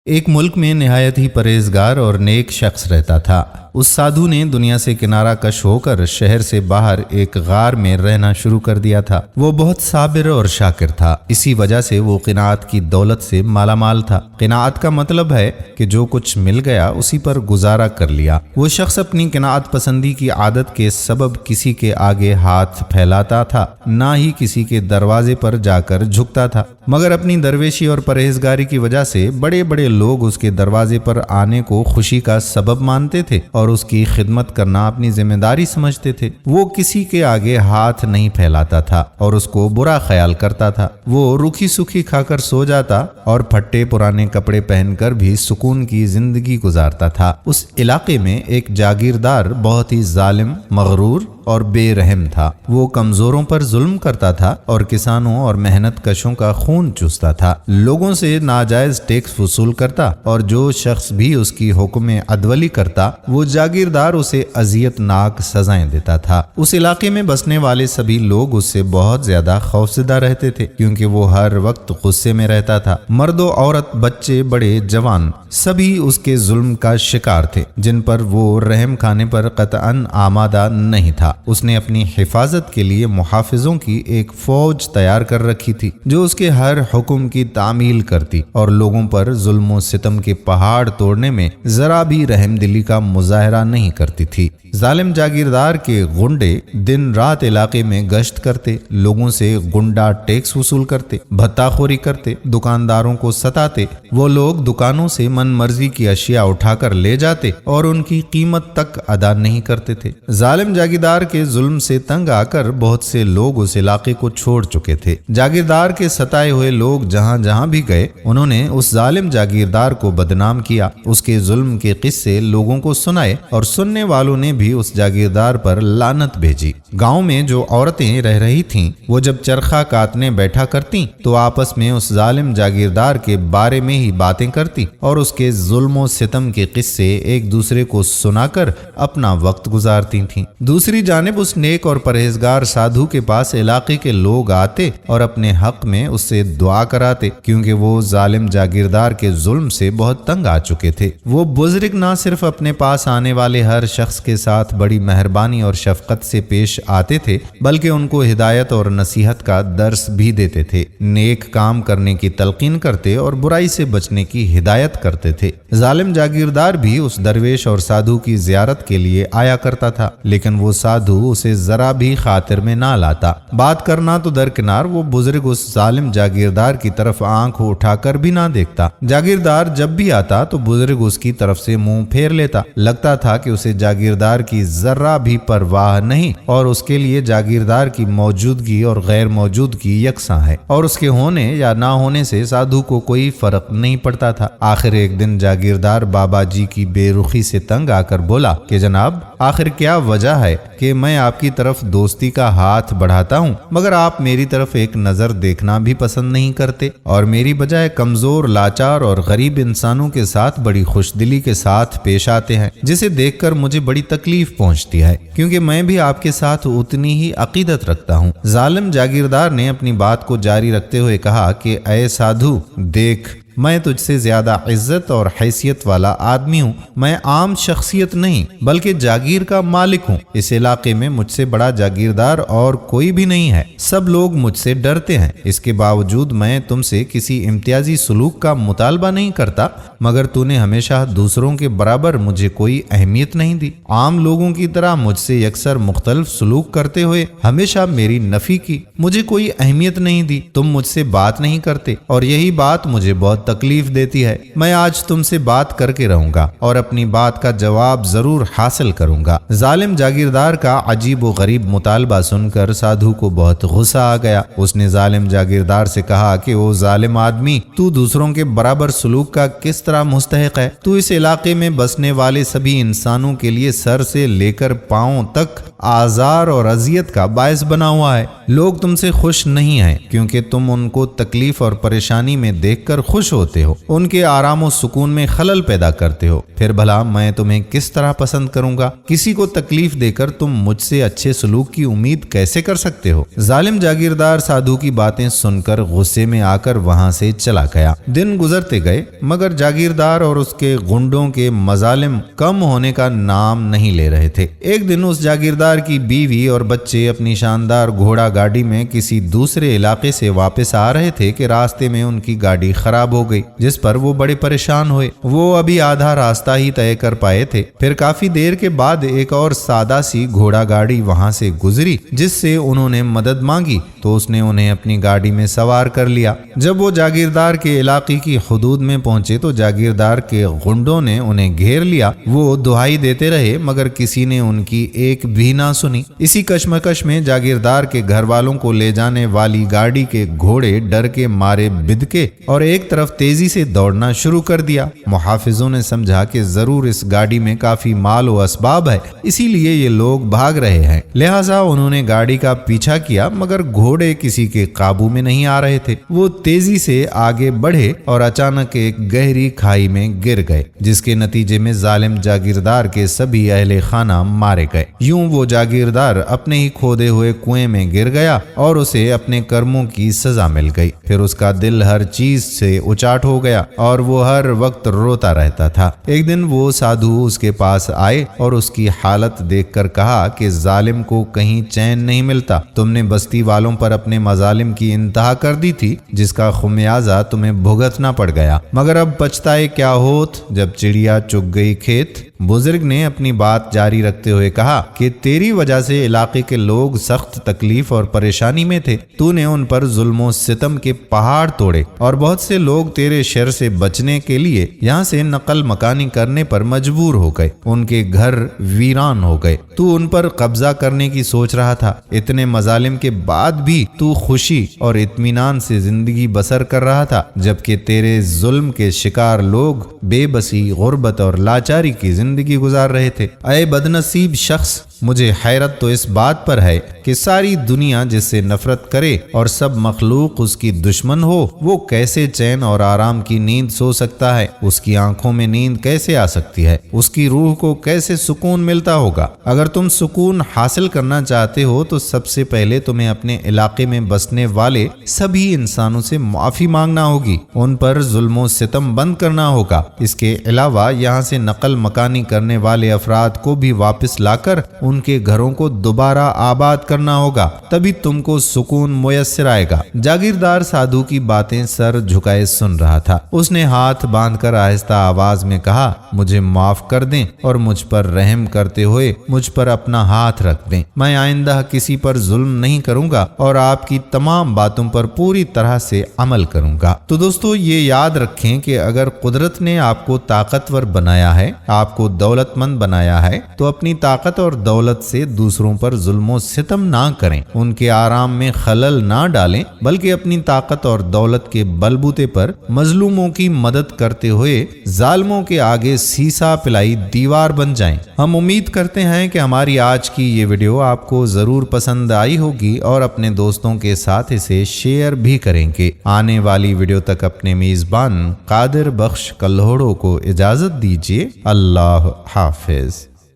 ایک ملک میں نہایت ہی پرہیزگار اور نیک شخص رہتا تھا۔ اس سادھو نے دنیا سے کنارہ کش ہو کر شہر سے باہر ایک غار میں رہنا شروع کر دیا تھا۔ وہ بہت صابر اور شاکر تھا، اسی وجہ سے وہ قناعت کی دولت سے مالا مال تھا۔ قناعت کا مطلب ہے کہ جو کچھ مل گیا اسی پر گزارا کر لیا۔ وہ شخص اپنی قناعت پسندی کی عادت کے سبب کسی کے آگے ہاتھ پھیلاتا تھا، نہ ہی کسی کے دروازے پر جا کر جھکتا تھا، مگر اپنی درویشی اور پرہیزگاری کی وجہ سے بڑے بڑے لوگ اس کے دروازے پر آنے کو خوشی کا سبب مانتے تھے اور اس کی خدمت کرنا اپنی ذمہ داری سمجھتے تھے۔ وہ کسی کے آگے ہاتھ نہیں پھیلاتا تھا اور اس کو برا خیال کرتا تھا۔ وہ روکھی سوکھی کھا کر سو جاتا اور پھٹے پرانے کپڑے پہن کر بھی سکون کی زندگی گزارتا تھا۔ اس علاقے میں ایک جاگیردار بہت ہی ظالم، مغرور اور بے رحم تھا۔ وہ کمزوروں پر ظلم کرتا تھا اور کسانوں اور محنت کشوں کا خون چوستا تھا، لوگوں سے ناجائز ٹیکس وصول کرتا اور جو شخص بھی اس کی حکم عدولی کرتا وہ جاگیردار اسے اذیت ناک سزائیں دیتا تھا۔ اس علاقے میں بسنے والے سبھی لوگ اس سے بہت زیادہ خوفزدہ رہتے تھے کیونکہ وہ ہر وقت غصے میں رہتا تھا۔ مرد و عورت، بچے بڑے جوان سبھی اس کے ظلم کا شکار تھے، جن پر وہ رحم کھانے پر قطعاً آمادہ نہیں تھا۔ اس نے اپنی حفاظت کے لیے محافظوں کی ایک فوج تیار کر رکھی تھی جو اس کے ہر حکم کی تعمیل کرتی اور لوگوں پر ظلم و ستم کے پہاڑ توڑنے میں ذرا بھی رحم دلی کا مظاہرہ نہیں کرتی تھی۔ ظالم جاگیردار کے غنڈے دن رات علاقے میں گشت کرتے، لوگوں سے گنڈا ٹیکس وصول کرتے، بھتہ خوری کرتے، دکانداروں کو ستاتے۔ وہ لوگ دکانوں سے من مرضی کی اشیاء اٹھا کر لے جاتے اور ان کی قیمت تک ادا نہیں کرتے تھے۔ ظالم جاگیردار کے ظلم سے تنگ آ کر بہت سے لوگ اس علاقے کو چھوڑ چکے تھے۔ جاگیردار کے ستائے ہوئے لوگ جہاں جہاں بھی گئے انہوں نے اس ظالم جاگیردار کو بدنام کیا، اس کے ظلم کے قصے لوگوں کو سنائے اور سننے والوں نے بھی اس جاگیردار پر لعنت بھیجی۔ گاؤں میں جو عورتیں رہ رہی تھیں وہ جب چرخہ کاٹنے بیٹھا کرتی تو آپس میں اس ظالم جاگیردار کے بارے میں ہی باتیں کرتی اور اس کے ظلم و ستم کے قصے ایک دوسرے کو سنا کر اپنا وقت گزارتی تھیں۔ دوسری جانب اس نیک اور پرہیزگار سادھو کے پاس علاقے کے لوگ آتے اور اپنے حق میں اس سے دعا کراتے کیونکہ وہ ظالم جاگیردار کے ظلم سے بہت تنگ آ چکے تھے۔ وہ بزرگ نہ صرف اپنے پاس آنے والے ہر شخص کے ساتھ بڑی مہربانی اور شفقت سے پیش آتے تھے بلکہ ان کو ہدایت اور نصیحت کا درس بھی دیتے تھے، نیک کام کرنے کی تلقین کرتے اور برائی سے بچنے کی ہدایت کرتے تھے۔ ظالم جاگیردار بھی اس درویش اور سادھو کی زیارت کے لیے آیا کرتا تھا لیکن وہ سادھو اسے ذرا بھی خاطر میں نہ لاتا۔ بات کرنا تو درکنار، وہ بزرگ اس ظالم جاگیردار کی طرف آنکھ اٹھا کر بھی نہ دیکھتا۔ جاگیردار جب بھی آتا تو بزرگ اس کی طرف سے منہ پھیر لیتا، لگتا تھا کہ اسے جاگیردار کی ذرا بھی پرواہ نہیں اور اس کے لیے جاگیردار کی موجودگی اور غیر موجودگی یکساں ہے اور اس کے ہونے یا نہ ہونے سے سادھو کو کوئی فرق نہیں پڑتا تھا۔ آخر ایک دن جاگیردار بابا جی کی بے رخی سے تنگ آ کر بولا کہ جناب، آخر کیا وجہ ہے کہ میں آپ کی طرف دوستی کا ہاتھ بڑھاتا ہوں مگر آپ میری طرف ایک نظر دیکھنا بھی پسند نہیں کرتے اور میری بجائے کمزور، لاچار اور غریب انسانوں کے ساتھ بڑی خوش دلی کے ساتھ پیش آتے ہیں، جسے دیکھ کر مجھے بڑی تکلیف پہنچتی ہے کیونکہ میں بھی آپ کے ساتھ اتنی ہی عقیدت رکھتا ہوں۔ ظالم جاگیردار نے اپنی بات کو جاری رکھتے ہوئے کہا کہ اے سادھو، دیکھ، میں تجھ سے زیادہ عزت اور حیثیت والا آدمی ہوں۔ میں عام شخصیت نہیں بلکہ جاگیر کا مالک ہوں۔ اس علاقے میں مجھ سے بڑا جاگیردار اور کوئی بھی نہیں ہے، سب لوگ مجھ سے ڈرتے ہیں۔ اس کے باوجود میں تم سے کسی امتیازی سلوک کا مطالبہ نہیں کرتا مگر تو نے ہمیشہ دوسروں کے برابر مجھے کوئی اہمیت نہیں دی۔ عام لوگوں کی طرح مجھ سے یکسر مختلف سلوک کرتے ہوئے ہمیشہ میری نفی کی، مجھے کوئی اہمیت نہیں دی۔ تم مجھ سے بات نہیں کرتے اور یہی بات مجھے بہت تکلیف دیتی ہے۔ میں آج تم سے بات کر کے رہوں گا اور اپنی بات کا جواب ضرور حاصل کروں گا۔ ظالم جاگیردار کا عجیب و غریب مطالبہ سن کر سادھو کو بہت غصہ آ گیا۔ اس نے ظالم جاگیردار سے کہا کہ او ظالم آدمی، تو دوسروں کے برابر سلوک کا کس طرح مستحق ہے؟ تو اس علاقے میں بسنے والے سبھی انسانوں کے لیے سر سے لے کر پاؤں تک آزار اور اذیت کا باعث بنا ہوا ہے۔ لوگ تم سے خوش نہیں ہیں کیونکہ تم ان کو تکلیف اور پریشانی میں دیکھ کر خوش ہوتے ہو, ان کے آرام و سکون میں خلل پیدا کرتے ہو, پھر بھلا میں تمہیں کس طرح پسند کروں گا؟ کسی کو تکلیف دے کر تم مجھ سے اچھے سلوک کی امید کیسے کر سکتے ہو؟ ظالم جاگیردار سادھو کی باتیں سن کر غصے میں آ کر وہاں سے چلا گیا. دن گزرتے گئے مگر جاگیردار اور اس کے غنڈوں کے مظالم کم ہونے کا نام نہیں لے رہے تھے. ایک دن اس جاگیردار کی بیوی اور بچے اپنی شاندار گھوڑا گاڑی میں کسی دوسرے علاقے سے واپس آ رہے تھے کہ راستے میں ان کی گاڑی خراب ہو گئی, جس پر وہ بڑے پریشان ہوئے. وہ ابھی آدھا راستہ ہی طے کر پائے تھے. پھر کافی دیر کے بعد ایک اور سادہ سی گھوڑا گاڑی وہاں سے گزری جس سے انہوں نے مدد مانگی تو اس نے انہیں اپنی گاڑی میں سوار کر لیا. جب وہ جاگیردار کے علاقے کی حدود میں پہنچے تو جاگیردار کے غنڈوں نے انہیں گھیر لیا. وہ دہائی دیتے رہے مگر کسی نے ان کی ایک بھی نہ سنی. اسی کشمکش میں جاگیردار کے گھر والوں کو لے جانے والی گاڑی کے گھوڑے ڈر کے مارے بدکے اور ایک طرف تیزی سے دوڑنا شروع کر دیا. محافظوں نے سمجھا کہ ضرور اس گاڑی میں کافی مال و اسباب ہے, اسی لیے یہ لوگ بھاگ رہے ہیں. لہٰذا انہوں نے گاڑی کا پیچھا کیا مگر گھوڑے کسی کے قابو میں نہیں آ رہے تھے. وہ تیزی سے آگے بڑھے اور اچانک ایک گہری کھائی میں گر گئے, جس کے نتیجے میں ظالم جاگیردار کے سبھی اہل خانہ مارے گئے. یوں وہ جاگیردار اپنے ہی کھودے ہوئے کنویں میں گر گیا اور اسے اپنے کرموں کی سزا مل گئی. پھر اس کا دل ہر چیز سے اچاٹ ہو گیا اور وہ ہر وقت روتا رہتا تھا. ایک دن وہ سادھو اس کے پاس آئے اور اس کی حالت دیکھ کر کہا کہ ظالم کو کہیں چین نہیں ملتا. تم نے بستی والوں پر اپنے مظالم کی انتہا کر دی تھی جس کا خمیازہ تمہیں بھگتنا پڑ گیا, مگر اب پچھتائے کیا ہوت جب چڑیا چگ گئی کھیت. بزرگ نے اپنی بات جاری رکھتے ہوئے کہا کہ تیری وجہ سے علاقے کے لوگ سخت تکلیف اور پریشانی میں تھے. تو نے ان پر ظلم و ستم کے پہاڑ توڑے اور بہت سے لوگ تیرے شر سے بچنے کے لیے یہاں سے نقل مکانی کرنے پر مجبور ہو گئے. ان کے گھر ویران ہو گئے. تو ان پر قبضہ کرنے کی سوچ رہا تھا. اتنے مظالم کے بعد بھی تو خوشی اور اطمینان سے زندگی بسر کر رہا تھا, جبکہ تیرے ظلم کے شکار لوگ بے بسی, غربت اور لاچاری کی زندگی گزار رہے تھے. اے بدنصیب شخص, مجھے حیرت تو اس بات پر ہے کہ ساری دنیا جس سے نفرت کرے اور سب مخلوق اس کی دشمن ہو, وہ کیسے چین اور آرام کی نیند سو سکتا ہے؟ اس کی آنکھوں میں نیند کیسے آ سکتی ہے؟ اس کی روح کو کیسے سکون ملتا ہوگا؟ اگر تم سکون حاصل کرنا چاہتے ہو تو سب سے پہلے تمہیں اپنے علاقے میں بسنے والے سبھی انسانوں سے معافی مانگنا ہوگی, ان پر ظلم و ستم بند کرنا ہوگا. اس کے علاوہ یہاں سے نقل مکانی کرنے والے افراد کو بھی واپس لا کر ان کے گھروں کو دوبارہ آباد کرنا ہوگا, تبھی تم کو سکون میسر آئے گا. جاگیردار سادھو کی باتیں سر جھکائے سن رہا تھا. اس نے ہاتھ باندھ کر آہستہ آواز میں کہا, مجھے معاف کر دیں اور مجھ پر رحم کرتے ہوئے مجھ پر اپنا ہاتھ رکھ دیں. میں آئندہ کسی پر ظلم نہیں کروں گا اور آپ کی تمام باتوں پر پوری طرح سے عمل کروں گا. تو دوستو یہ یاد رکھیں کہ اگر قدرت نے آپ کو طاقتور بنایا ہے, آپ کو دولت مند بنایا ہے, تو اپنی طاقت اور دولت سے دوسروں پر ظلم و ستم نہ کریں, ان کے آرام میں خلل نہ ڈالیں, بلکہ اپنی طاقت اور دولت کے بلبوتے پر مظلوموں کی مدد کرتے ہوئے ظالموں کے آگے سیسا پلائی دیوار بن جائیں. ہم امید کرتے ہیں کہ ہماری آج کی یہ ویڈیو آپ کو ضرور پسند آئی ہوگی اور اپنے دوستوں کے ساتھ اسے شیئر بھی کریں گے. آنے والی ویڈیو تک اپنے میزبان قادر بخش کلہوڑو کو اجازت دیجیے. اللہ حافظ.